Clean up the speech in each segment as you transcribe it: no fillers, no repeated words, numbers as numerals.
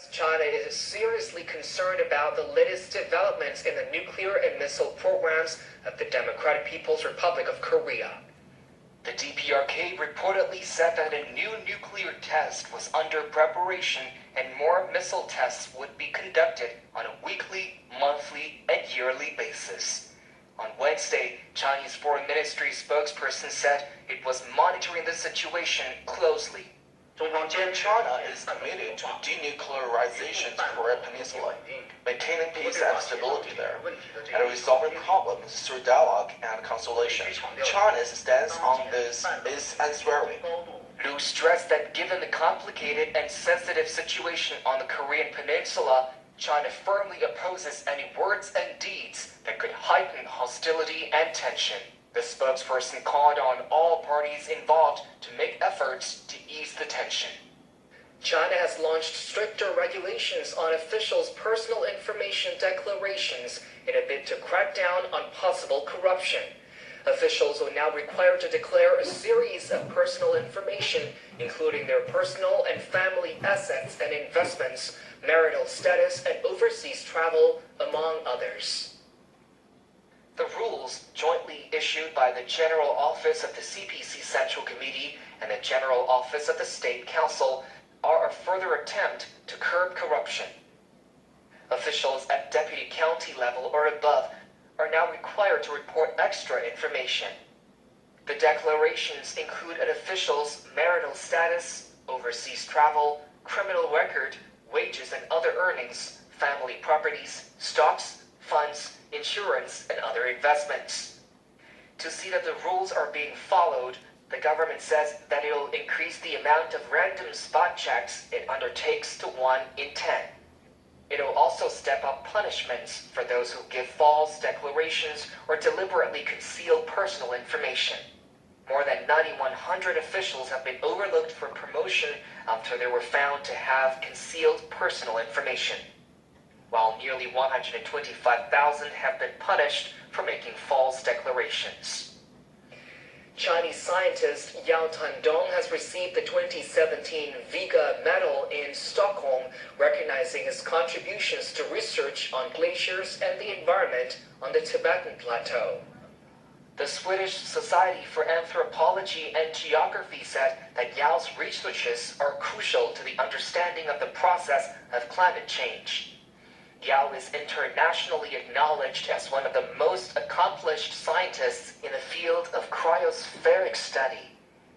China is seriously concerned about the latest developments in the nuclear and missile programs of the Democratic People's Republic of Korea. The DPRK reportedly said that a new nuclear test was under preparation and more missile tests would be conducted on a weekly, monthly, and yearly basis. On Wednesday, Chinese Foreign Ministry spokesperson said it was monitoring the situation closely. China is committed to denuclearization of the Korean Peninsula, maintaining peace and stability there, and resolving problems through dialogue and conciliation. China's stance on this is unswerving. Liu stressed that given the complicated and sensitive situation on the Korean Peninsula, China firmly opposes any words and deeds that could heighten hostility and tension. The spokesperson called on all parties involved to make efforts to ease the tension. China has launched stricter regulations on officials' personal information declarations in a bid to crack down on possible corruption. Officials are now required to declare a series of personal information, including their personal and family assets and investments, marital status, and overseas travel, among others. The rules, jointly issued by the General Office of the CPC Central Committee and the General Office of the State Council, are a further attempt to curb corruption. Officials at deputy county level or above are now required to report extra information. The declarations include an official's marital status, overseas travel, criminal record, wages and other earnings, family properties, stocks, funds, insurance, and other investments. To see that the rules are being followed, the government says that it will increase the amount of random spot checks it undertakes to 1 in 10. It will also step up punishments for those who give false declarations or deliberately conceal personal information. More than 9,100 officials have been overlooked for promotion after they were found to have concealed personal information, while nearly 125,000 have been punished for making false declarations. Chinese scientist Yao Tandong has received the 2017 Vega Medal in Stockholm, recognizing his contributions to research on glaciers and the environment on the Tibetan Plateau. The Swedish Society for Anthropology and Geography said that Yao's researches are crucial to the understanding of the process of climate change. Yao is internationally acknowledged as one of the most accomplished scientists in the field of cryospheric study.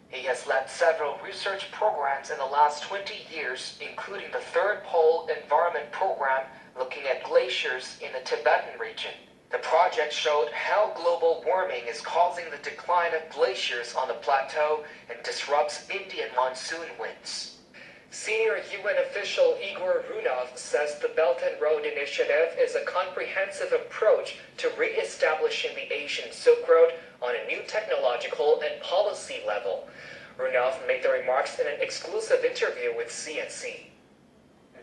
He has led several research programs in the last 20 years, including the Third Pole Environment Program looking at glaciers in the Tibetan region. The project showed how global warming is causing the decline of glaciers on the plateau and disrupts Indian monsoon winds. Senior UN official Igor Runov says the Belt and Road Initiative is a comprehensive approach to re-establishing the Asian Silk Road on a new technological and policy level. Runov made the remarks in an exclusive interview with CNC.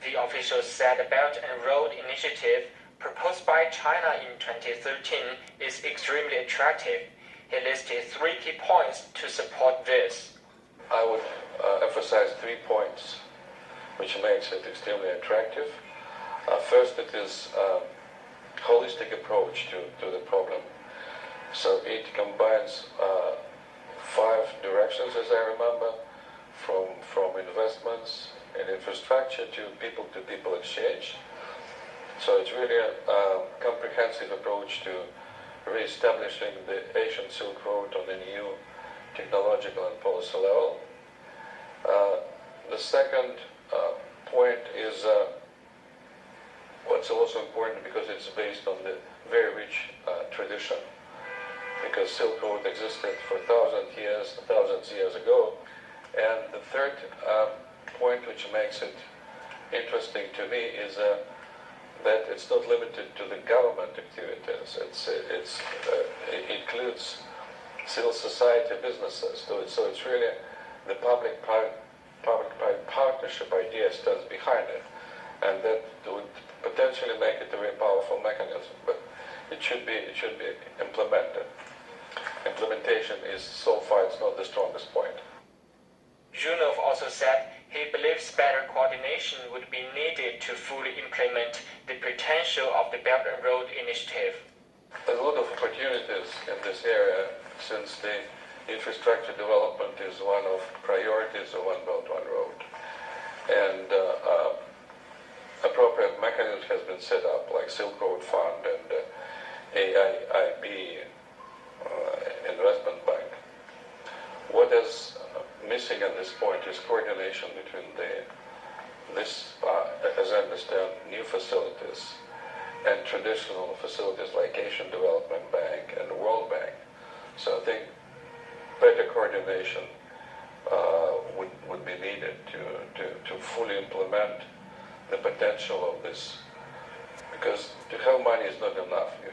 The official said the Belt and Road Initiative, proposed by China in 2013, is extremely attractive. He listed 3 key points to support this. I would emphasize 3 points which makes it extremely attractive. First, it is a holistic approach to the problem. So it combines 5 directions, as I remember, from investments in infrastructure to people-to-people exchange. So it's really a comprehensive approach to re-establishing the Asian Silk Road on a new technological and policy level. The second point is what's also important because it's based on the very rich tradition, because Silk Road existed for thousands of years ago. And the third point which makes it interesting to me is that it's not limited to the government activities. It includes civil society, businesses. So it's really the public-private partnership idea stands behind it, and that would potentially make it a very powerful mechanism. But it should be implemented. Implementation is so far it's not the strongest point. Zhunov also said He believes better coordination would be needed to fully implement the potential of the Belt and Road Initiative. There's a lot of opportunities in this area since the infrastructure development is one of priorities of One Belt, One Road. And appropriate mechanisms has been set up, like Silk Road Fund and AIIB Investment Bank. What is missing at this point is coordination between as I understand, new facilities and traditional facilities like Asian Development Bank and the World Bank. So I think better coordination would be needed to fully implement the potential of this. Because to have money is not enough. You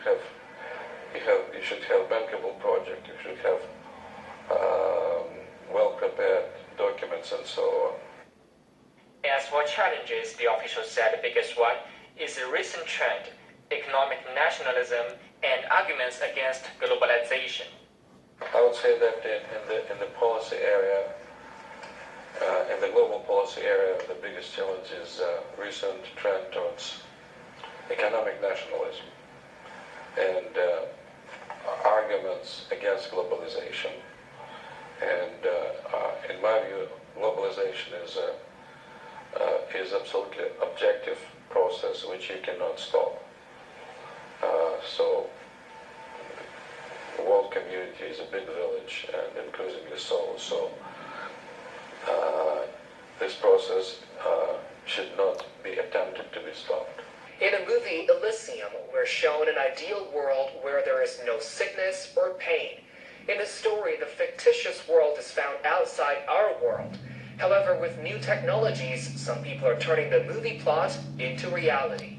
should have bankable project. You should have well-prepared documents and so on. As for challenges, the official said the biggest one is the recent trend, economic nationalism and arguments against globalization. I would say that in the policy area, in the global policy area, the biggest challenge is recent trend towards economic nationalism and arguments against globalization. And in my view, globalization is absolutely objective process which you cannot stop. So the world community is a big village and increasingly so. So this process should not be attempted to be stopped. In the movie Elysium, we're shown an ideal world where there is no sickness or pain. In the story, the fictitious world is found outside our world. However, with new technologies, some people are turning the movie plot into reality.